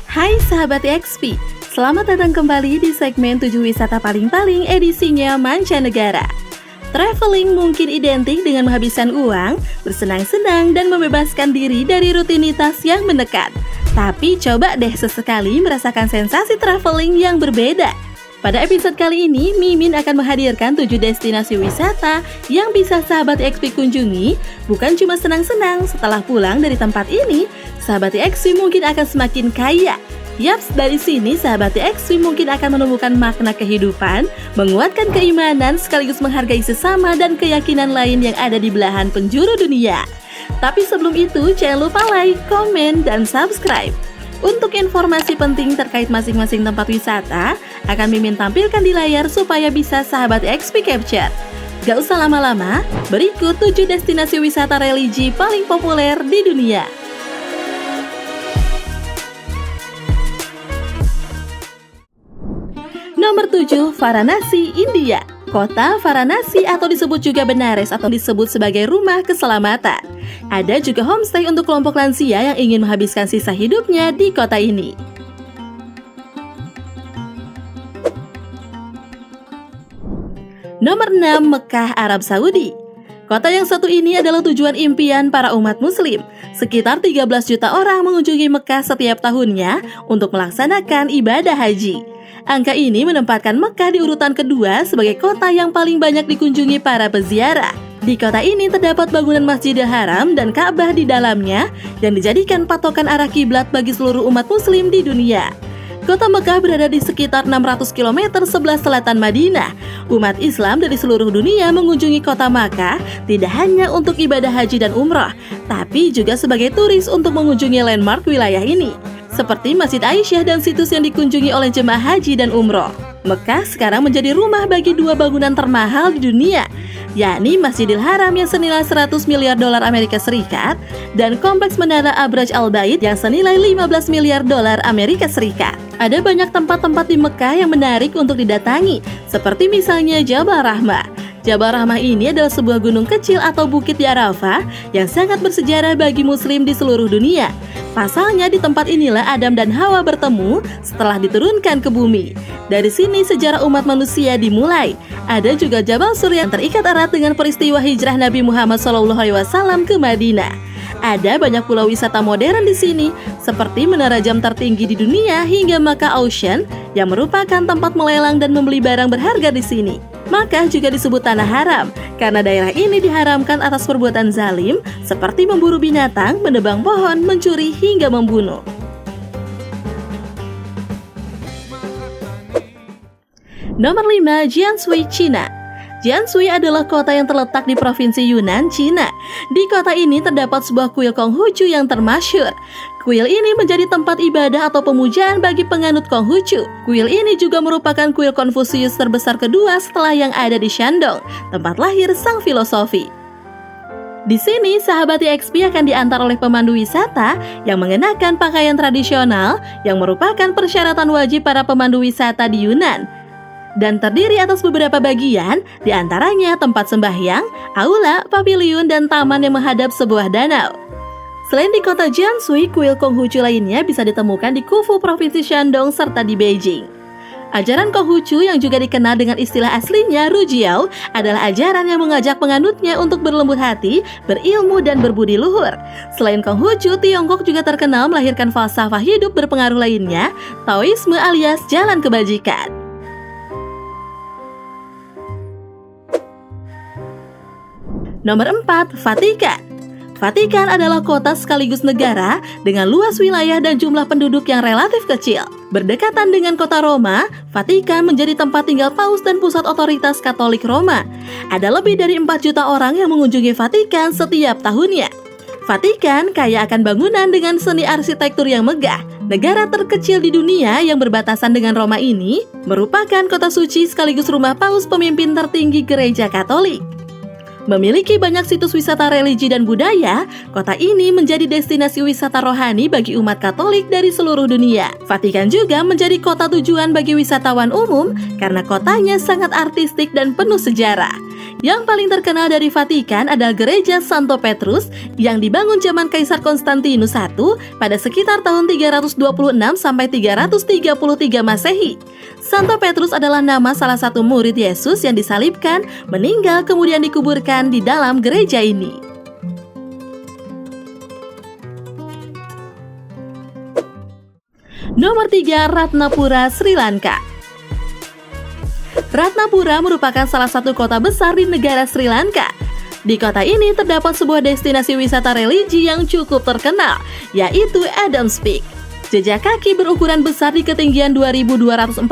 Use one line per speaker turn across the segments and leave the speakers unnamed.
Hai sahabat XP, selamat datang kembali di segmen 7 wisata paling-paling edisinya mancanegara. Traveling mungkin identik dengan menghabiskan uang, bersenang-senang dan membebaskan diri dari rutinitas yang menekan. Tapi coba deh sesekali merasakan sensasi traveling yang berbeda. Pada episode kali ini, Mimin akan menghadirkan 7 destinasi wisata yang bisa sahabat XP kunjungi. Bukan cuma senang-senang, setelah pulang dari tempat ini, sahabat XP mungkin akan semakin kaya. Yaps, dari sini sahabat XP mungkin akan menemukan makna kehidupan, menguatkan keimanan sekaligus menghargai sesama dan keyakinan lain yang ada di belahan penjuru dunia. Tapi sebelum itu, jangan lupa like, komen, dan subscribe. Untuk informasi penting terkait masing-masing tempat wisata, akan Mimin tampilkan di layar supaya bisa sahabat XP capture. Gak usah lama-lama, berikut 7 destinasi wisata religi paling populer di dunia. Nomor 7, Varanasi, India. Kota Varanasi atau disebut juga Benares atau disebut sebagai rumah keselamatan. Ada juga homestay untuk kelompok lansia yang ingin menghabiskan sisa hidupnya di kota ini. Nomor 6, Mekah, Arab Saudi. Kota yang satu ini adalah tujuan impian para umat muslim. Sekitar 13 juta orang mengunjungi Mekah setiap tahunnya untuk melaksanakan ibadah haji. Angka ini menempatkan Mekah di urutan kedua sebagai kota yang paling banyak dikunjungi para peziarah. Di kota ini terdapat bangunan Masjidil Haram dan Ka'bah di dalamnya yang dijadikan patokan arah kiblat bagi seluruh umat muslim di dunia. Kota Mekah berada di sekitar 600 km sebelah selatan Madinah. Umat Islam dari seluruh dunia mengunjungi kota Makkah tidak hanya untuk ibadah haji dan umrah, tapi juga sebagai turis untuk mengunjungi landmark wilayah ini, seperti Masjid Aisyah dan situs yang dikunjungi oleh jemaah haji dan umroh. Mekah sekarang menjadi rumah bagi 2 bangunan termahal di dunia, yakni Masjidil Haram yang senilai 100 miliar dolar Amerika Serikat dan kompleks Menara Abraj Al-Bait yang senilai 15 miliar dolar Amerika Serikat. Ada banyak tempat-tempat di Mekah yang menarik untuk didatangi, seperti misalnya Jabal Rahmah. Jabal Rahmah ini adalah sebuah gunung kecil atau bukit di Arafah yang sangat bersejarah bagi muslim di seluruh dunia. Pasalnya di tempat inilah Adam dan Hawa bertemu setelah diturunkan ke bumi. Dari sini sejarah umat manusia dimulai. Ada juga Jabal Sur yang terikat erat dengan peristiwa hijrah Nabi Muhammad SAW ke Madinah. Ada banyak pulau wisata modern di sini, seperti menara jam tertinggi di dunia hingga Makkah Auction yang merupakan tempat melelang dan membeli barang berharga di sini. Makkah juga disebut tanah haram karena daerah ini diharamkan atas perbuatan zalim seperti memburu binatang, menebang pohon, mencuri hingga membunuh. Nomor 5, Jianshui, Cina. Jianshui adalah kota yang terletak di provinsi Yunnan, Cina. Di kota ini terdapat sebuah kuil Konghucu yang termasyhur. Kuil ini menjadi tempat ibadah atau pemujaan bagi penganut Konghucu. Kuil ini juga merupakan kuil Konfusius terbesar kedua setelah yang ada di Shandong, tempat lahir sang filosofi. Di sini, sahabat XP akan diantar oleh pemandu wisata yang mengenakan pakaian tradisional yang merupakan persyaratan wajib para pemandu wisata di Yunnan. Dan terdiri atas beberapa bagian, diantaranya tempat sembahyang, aula, paviliun, dan taman yang menghadap sebuah danau. Selain di kota Jianshui, kuil Konghucu lainnya bisa ditemukan di Khufu, provinsi Shandong, serta di Beijing. Ajaran Konghucu yang juga dikenal dengan istilah aslinya Rujiao adalah ajaran yang mengajak penganutnya untuk berlembut hati, berilmu, dan berbudi luhur. Selain Konghucu, Tiongkok juga terkenal melahirkan falsafah hidup berpengaruh lainnya, Taoisme alias jalan kebajikan. Nomor 4, Vatikan. Vatikan adalah kota sekaligus negara dengan luas wilayah dan jumlah penduduk yang relatif kecil. Berdekatan dengan kota Roma, Vatikan menjadi tempat tinggal Paus dan pusat otoritas Katolik Roma. Ada lebih dari 4 juta orang yang mengunjungi Vatikan setiap tahunnya. Vatikan kaya akan bangunan dengan seni arsitektur yang megah. Negara terkecil di dunia yang berbatasan dengan Roma ini merupakan kota suci sekaligus rumah Paus pemimpin tertinggi Gereja Katolik. Memiliki banyak situs wisata religi dan budaya, kota ini menjadi destinasi wisata rohani bagi umat Katolik dari seluruh dunia. Vatikan juga menjadi kota tujuan bagi wisatawan umum karena kotanya sangat artistik dan penuh sejarah. Yang paling terkenal dari Vatikan adalah Gereja Santo Petrus yang dibangun zaman Kaisar Konstantinus I pada sekitar tahun 326 sampai 333 Masehi. Santo Petrus adalah nama salah satu murid Yesus yang disalibkan, meninggal kemudian dikuburkan di dalam gereja ini. Nomor 3, Ratnapura, Sri Lanka. Ratnapura merupakan salah satu kota besar di negara Sri Lanka. Di kota ini terdapat sebuah destinasi wisata religi yang cukup terkenal, yaitu Adam's Peak. Jejak kaki berukuran besar di ketinggian 2.243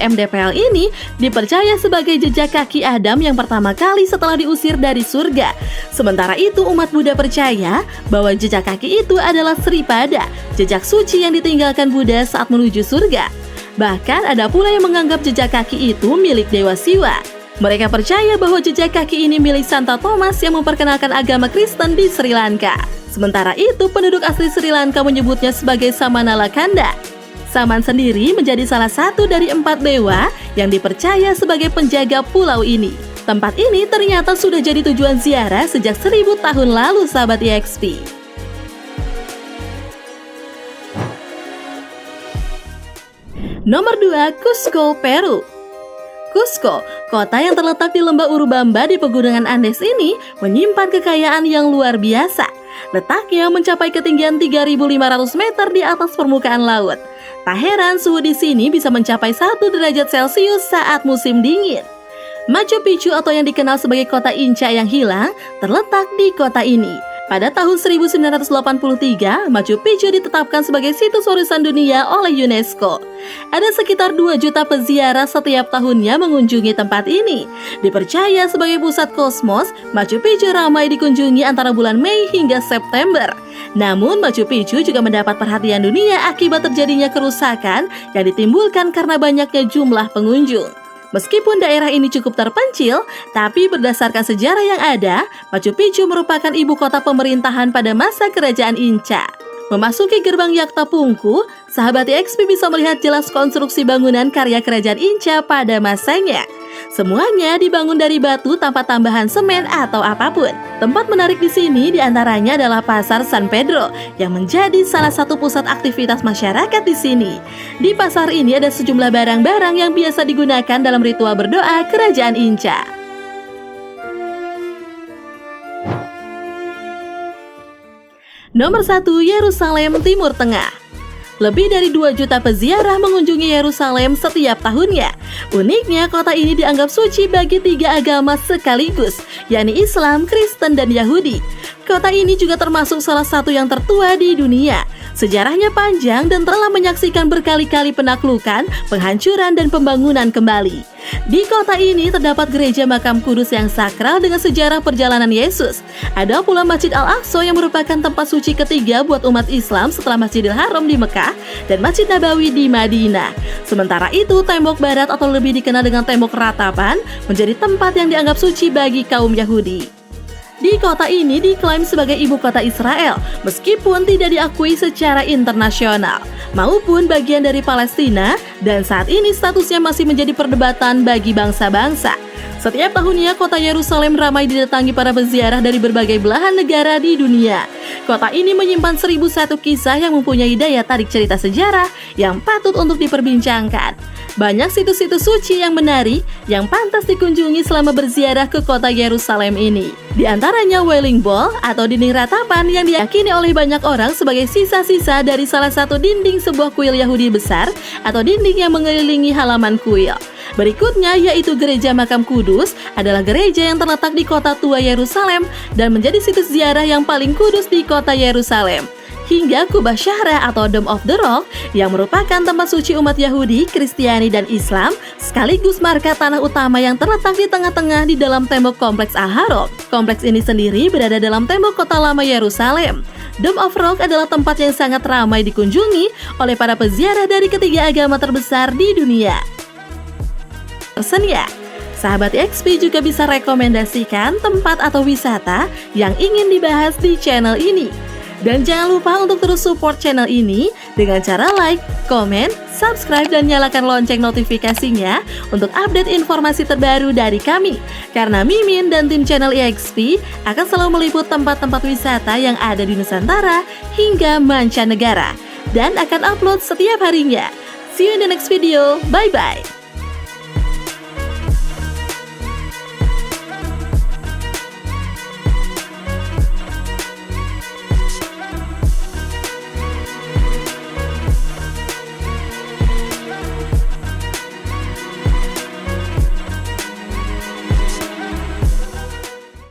mdpl ini dipercaya sebagai jejak kaki Adam yang pertama kali setelah diusir dari surga. Sementara itu umat Buddha percaya bahwa jejak kaki itu adalah Sripada, jejak suci yang ditinggalkan Buddha saat menuju surga. Bahkan ada pula yang menganggap jejak kaki itu milik Dewa Siwa. Mereka percaya bahwa jejak kaki ini milik Santa Thomas yang memperkenalkan agama Kristen di Sri Lanka. Sementara itu, penduduk asli Sri Lanka menyebutnya sebagai Samana Lakanda. Saman sendiri menjadi salah satu dari 4 dewa yang dipercaya sebagai penjaga pulau ini. Tempat ini ternyata sudah jadi tujuan ziarah sejak 1000 tahun lalu, sahabat EXP. Nomor 2, Cusco, Peru. Cusco, kota yang terletak di lembah Urubamba di pegunungan Andes ini menyimpan kekayaan yang luar biasa. Letaknya mencapai ketinggian 3.500 meter di atas permukaan laut. Tak heran suhu di sini bisa mencapai 1 derajat Celcius saat musim dingin. Machu Picchu atau yang dikenal sebagai kota Inca yang hilang terletak di kota ini. Pada tahun 1983, Machu Picchu ditetapkan sebagai situs warisan dunia oleh UNESCO. Ada sekitar 2 juta peziarah setiap tahunnya mengunjungi tempat ini. Dipercaya sebagai pusat kosmos, Machu Picchu ramai dikunjungi antara bulan Mei hingga September. Namun, Machu Picchu juga mendapat perhatian dunia akibat terjadinya kerusakan yang ditimbulkan karena banyaknya jumlah pengunjung. Meskipun daerah ini cukup terpencil, tapi berdasarkan sejarah yang ada, Machu Picchu merupakan ibu kota pemerintahan pada masa kerajaan Inca. Memasuki gerbang Yaktapungku, sahabat EXP bisa melihat jelas konstruksi bangunan karya kerajaan Inca pada masanya. Semuanya dibangun dari batu tanpa tambahan semen atau apapun. Tempat menarik di sini diantaranya adalah Pasar San Pedro yang menjadi salah satu pusat aktivitas masyarakat di sini. Di pasar ini ada sejumlah barang-barang yang biasa digunakan dalam ritual berdoa kerajaan Inca. Nomor 1, Yerusalem, Timur Tengah. Lebih dari 2 juta peziarah mengunjungi Yerusalem setiap tahunnya. Uniknya, kota ini dianggap suci bagi 3 agama sekaligus, yakni Islam, Kristen, dan Yahudi. Kota ini juga termasuk salah satu yang tertua di dunia. Sejarahnya panjang dan telah menyaksikan berkali-kali penaklukan, penghancuran, dan pembangunan kembali. Di kota ini terdapat gereja makam kudus yang sakral dengan sejarah perjalanan Yesus. Ada pula Masjid Al-Aqsa yang merupakan tempat suci ketiga buat umat Islam setelah Masjidil Haram di Mekah dan Masjid Nabawi di Madinah. Sementara itu, tembok barat atau lebih dikenal dengan tembok ratapan menjadi tempat yang dianggap suci bagi kaum Yahudi. Di kota ini diklaim sebagai ibu kota Israel, meskipun tidak diakui secara internasional, maupun bagian dari Palestina, dan saat ini statusnya masih menjadi perdebatan bagi bangsa-bangsa. Setiap tahunnya, kota Yerusalem ramai didatangi para peziarah dari berbagai belahan negara di dunia. Kota ini menyimpan 1001 kisah yang mempunyai daya tarik cerita sejarah yang patut untuk diperbincangkan. Banyak situs-situs suci yang menarik yang pantas dikunjungi selama berziarah ke kota Yerusalem ini. Di antaranya Wailing Wall atau dinding ratapan yang diyakini oleh banyak orang sebagai sisa-sisa dari salah satu dinding sebuah kuil Yahudi besar atau dinding yang mengelilingi halaman kuil. Berikutnya yaitu Gereja Makam Kudus adalah gereja yang terletak di kota tua Yerusalem dan menjadi situs ziarah yang paling kudus di kota Yerusalem. Hingga Kubah Syahra atau Dome of the Rock yang merupakan tempat suci umat Yahudi, Kristiani, dan Islam sekaligus marka tanah utama yang terletak di tengah-tengah di dalam tembok Kompleks Al-Haram. Kompleks ini sendiri berada dalam tembok kota lama Yerusalem. Dome of Rock adalah tempat yang sangat ramai dikunjungi oleh para peziarah dari ketiga agama terbesar di dunia. Persenia. Sahabat XP juga bisa rekomendasikan tempat atau wisata yang ingin dibahas di channel ini. Dan jangan lupa untuk terus support channel ini dengan cara like, komen, subscribe, dan nyalakan lonceng notifikasinya untuk update informasi terbaru dari kami. Karena Mimin dan tim channel EXP akan selalu meliput tempat-tempat wisata yang ada di Nusantara hingga mancanegara dan akan upload setiap harinya. See you in the next video, bye-bye!